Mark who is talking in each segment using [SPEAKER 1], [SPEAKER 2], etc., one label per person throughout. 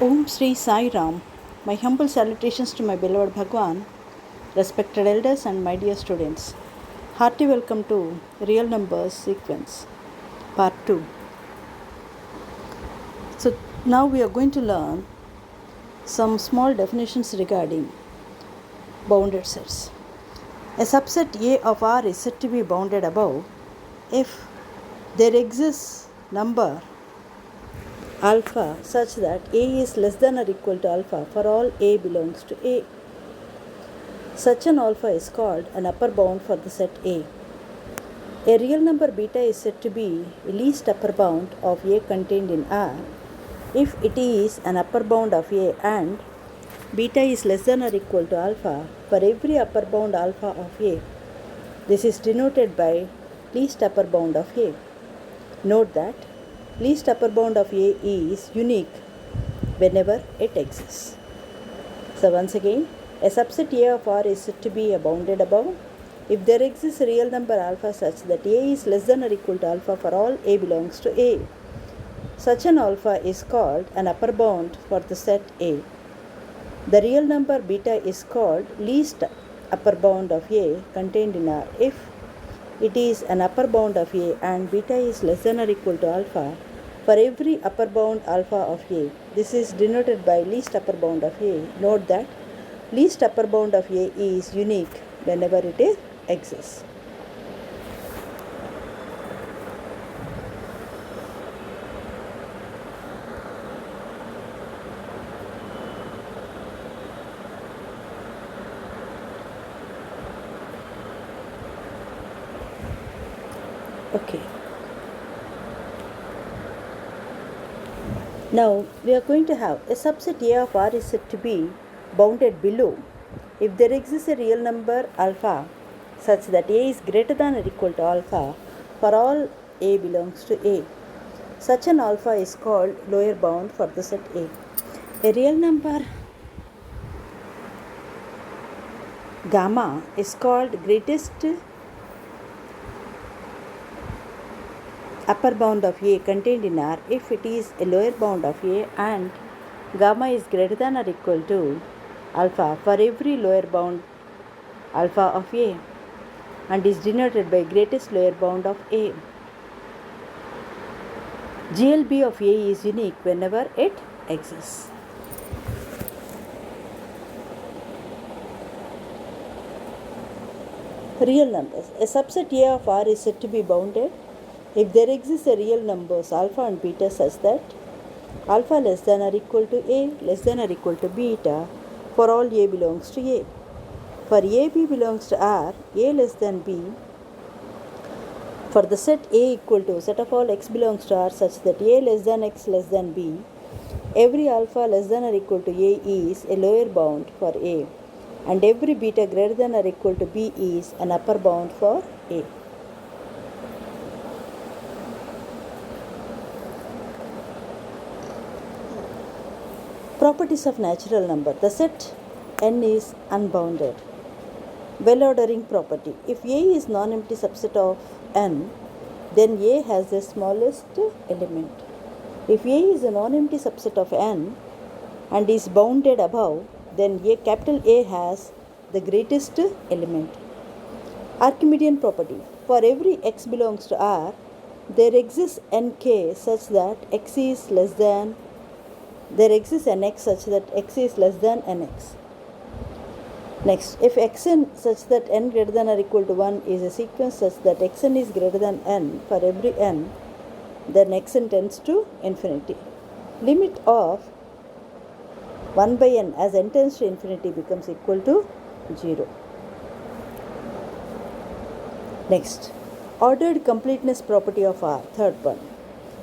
[SPEAKER 1] Om Sri Sai Ram. My humble salutations to my beloved Bhagwan, respected elders, and my dear students. Hearty welcome to Real Numbers Sequence, Part 2. So, now we are going to learn some small definitions regarding bounded sets. A subset A of R is said to be bounded above if there exists number alpha such that A is less than or equal to alpha for all A belongs to A. Such an alpha is called an upper bound for the set A. A real number beta is said to be least upper bound of A contained in R if it is an upper bound of A and beta is less than or equal to alpha for every upper bound alpha of A. This is denoted by least upper bound of A. Note that least upper bound of A is unique whenever it exists. So once again, a subset A of R is said to be bounded above if there exists a real number alpha such that A is less than or equal to alpha for all A belongs to A. Such an alpha is called an upper bound for the set A. The real number beta is called least upper bound of A contained in R if it is an upper bound of A and beta is less than or equal to alpha for every upper bound alpha of A. This is denoted by least upper bound of A. Note that least upper bound of A is unique whenever it exists. Okay. Now we are going to have a subset A of R is said to be bounded below if there exists a real number alpha such that A is greater than or equal to alpha for all A belongs to A. Such an alpha is called lower bound for the set A. A real number gamma is called greatest upper bound of A contained in R if it is a lower bound of A and gamma is greater than or equal to alpha for every lower bound alpha of A and is denoted by greatest lower bound of A. GLB of A is unique whenever it exists. Real numbers. A subset A of R is said to be bounded if there exists a real numbers alpha and beta such that alpha less than or equal to A less than or equal to beta for all A belongs to A. For AB belongs to R, A less than B for the set A equal to set of all X belongs to R such that A less than X less than B, every alpha less than or equal to A is a lower bound for A and every beta greater than or equal to B is an upper bound for A. Properties of natural number. The set n is unbounded. Well-ordering property. If A is non-empty subset of n, then A has the smallest element. If A is a non-empty subset of n and is bounded above, then capital A has the greatest element. Archimedean property. For every x belongs to R, there exists nk such that x is less than there exists an x such that x is less than nx. Next, if xn such that n greater than or equal to 1 is a sequence such that xn is greater than n for every n, then xn tends to infinity. Limit of 1 by n as n tends to infinity becomes equal to 0. Next, ordered completeness property of R, third one.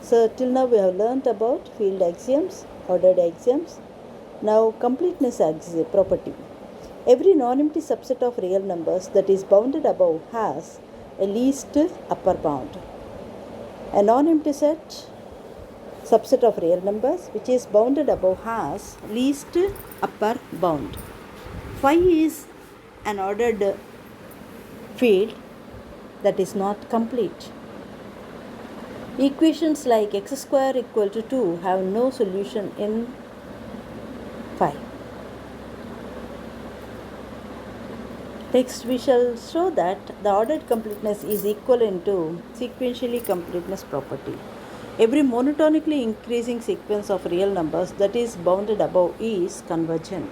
[SPEAKER 1] So till now we have learnt about field axioms, ordered axioms. Now completeness property. Every non-empty subset of real numbers that is bounded above has a least upper bound. A non-empty subset of real numbers which is bounded above has least upper bound. Phi is an ordered field that is not complete. Equations like x square equal to 2 have no solution in 5. Next, we shall show that the ordered completeness is equivalent to sequentially completeness property. Every monotonically increasing sequence of real numbers that is bounded above is convergent.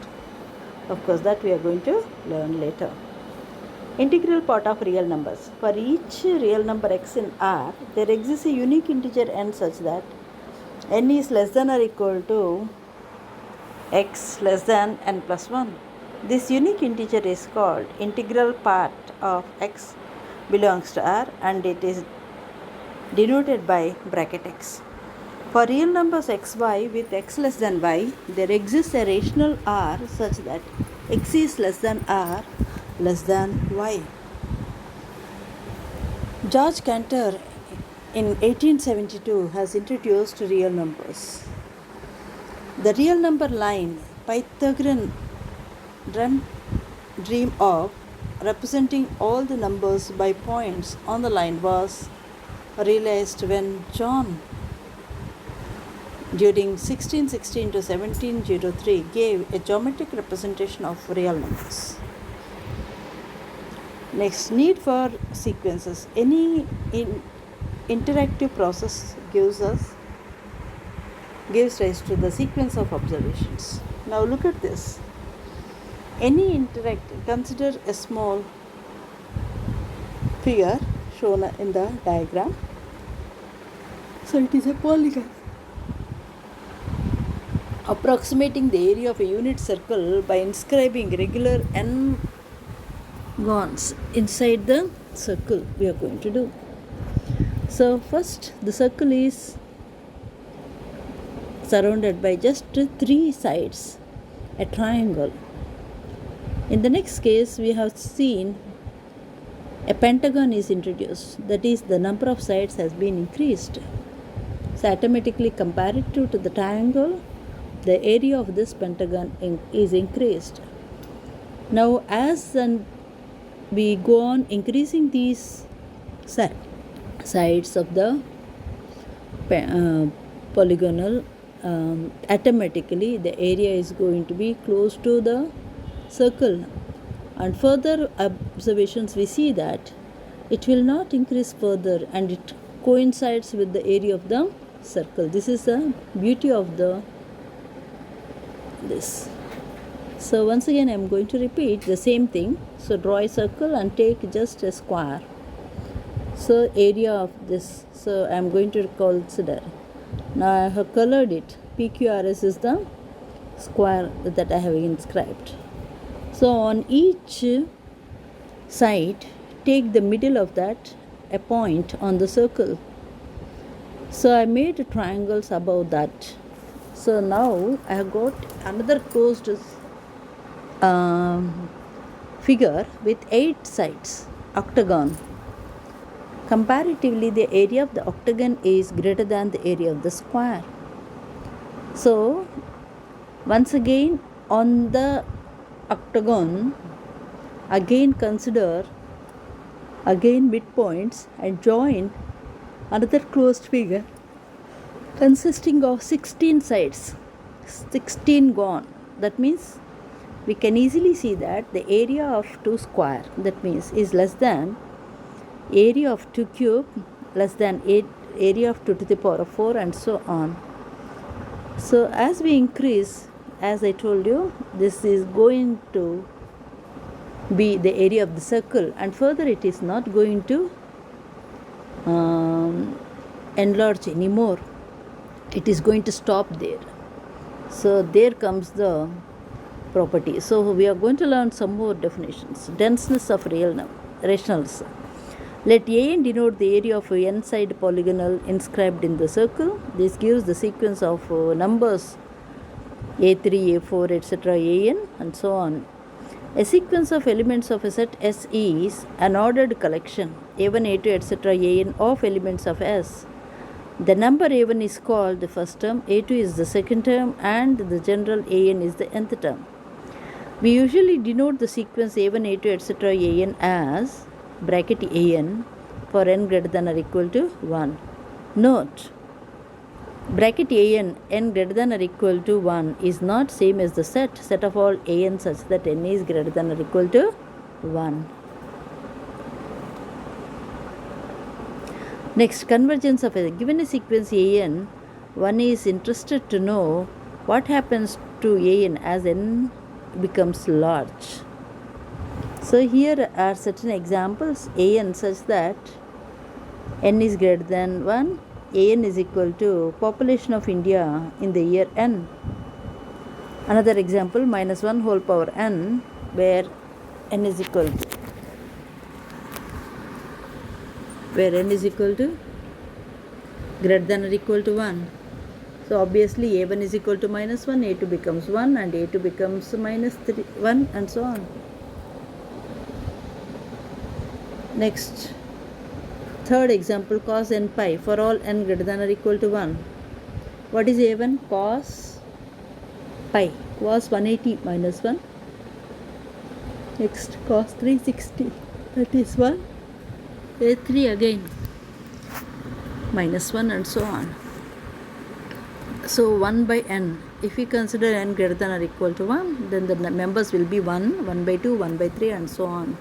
[SPEAKER 1] Of course, that we are going to learn later. Integral part of real numbers. For each real number x in R, there exists a unique integer n such that n is less than or equal to x less than n plus 1. This unique integer is called integral part of x belongs to R, and it is denoted by bracket x. For real numbers xy with x less than y, there exists a rational R such that x is less than R less than y. George Cantor in 1872 has introduced real numbers. The real number line Pythagorean dream of representing all the numbers by points on the line was realized when John, during 1616 to 1703, gave a geometric representation of real numbers. Next, need for sequences. Any interactive process gives rise to the sequence of observations. Now look at this. Consider a small figure shown in the diagram. So it is a polygon approximating the area of a unit circle by inscribing regular n-gons inside the circle we are going to do. So first, the circle is surrounded by just 3 sides, a triangle. In the next case, we have seen a pentagon is introduced, that is, the number of sides has been increased. So automatically comparative to the triangle, the area of this pentagon is increased. Now as we go on increasing these sides of the polygonal, automatically the area is going to be close to the circle. And further observations we see that it will not increase further and it coincides with the area of the circle. This is the beauty of this. So once again I am going to repeat the same thing. So draw a circle and take just a square. So area of this, so I am going to consider. Now I have colored it. PQRS is the square that I have inscribed. So on each side, take the middle of that, a point on the circle. So I made triangles above that. So now I have got another closed figure with 8 sides, octagon. Comparatively, the area of the octagon is greater than the area of the square. So once again on the octagon, again consider midpoints and join another closed figure consisting of 16 sides, 16 gone. That means we can easily see that the area of 2 square, that means is less than area of 2 cube, less than area of 2 to the power of 4, and so on. So as we increase, as I told you, this is going to be the area of the circle, and further it is not going to enlarge anymore. It is going to stop there. So there comes the property. So we are going to learn some more definitions. Denseness of rationals. Let an denote the area of a n-side polygonal inscribed in the circle. This gives the sequence of numbers a3, a4, etc., an, and so on. A sequence of elements of a set S is an ordered collection, a1, a2, etc., an, of elements of S. The number a1 is called the first term, a2 is the second term, and the general an is the nth term. We usually denote the sequence a1, a2, etc., an as bracket an for n greater than or equal to 1. Note, bracket n greater than or equal to 1 is not same as the set of all an such that n is greater than or equal to 1. Next, convergence of a given sequence an, one is interested to know what happens to an as n becomes large. So here are certain examples an such that n is greater than 1. An is equal to population of India in the year n. Another example, minus 1 whole power n, where n is equal to greater than or equal to 1. So obviously a1 is equal to minus 1, a2 becomes 1, and a2 becomes minus 1, and so on. Next, third example, cos n pi for all n greater than or equal to 1. What is a1? Cos pi, cos 180 minus 1. Next, cos 360, that is 1. a3 again minus 1, and so on. So 1 by n, if we consider n greater than or equal to 1, then the members will be 1, 1 by 2, 1 by 3, and so on.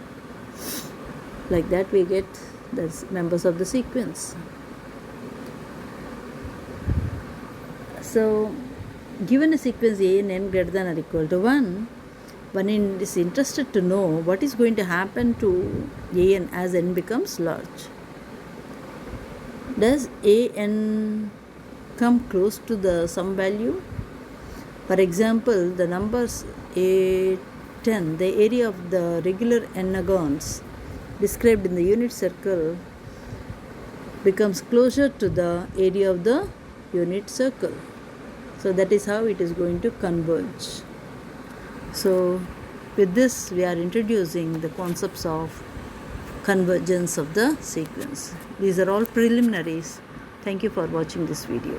[SPEAKER 1] Like that we get the members of the sequence. So given a sequence a and n greater than or equal to 1, one is interested to know what is going to happen to an as n becomes large. Does an come close to the sum value? For example, the numbers a10, the area of the regular n-agons described in the unit circle, becomes closer to the area of the unit circle. So that is how it is going to converge. So with this we are introducing the concepts of convergence of the sequence. These are all preliminaries. Thank you for watching this video.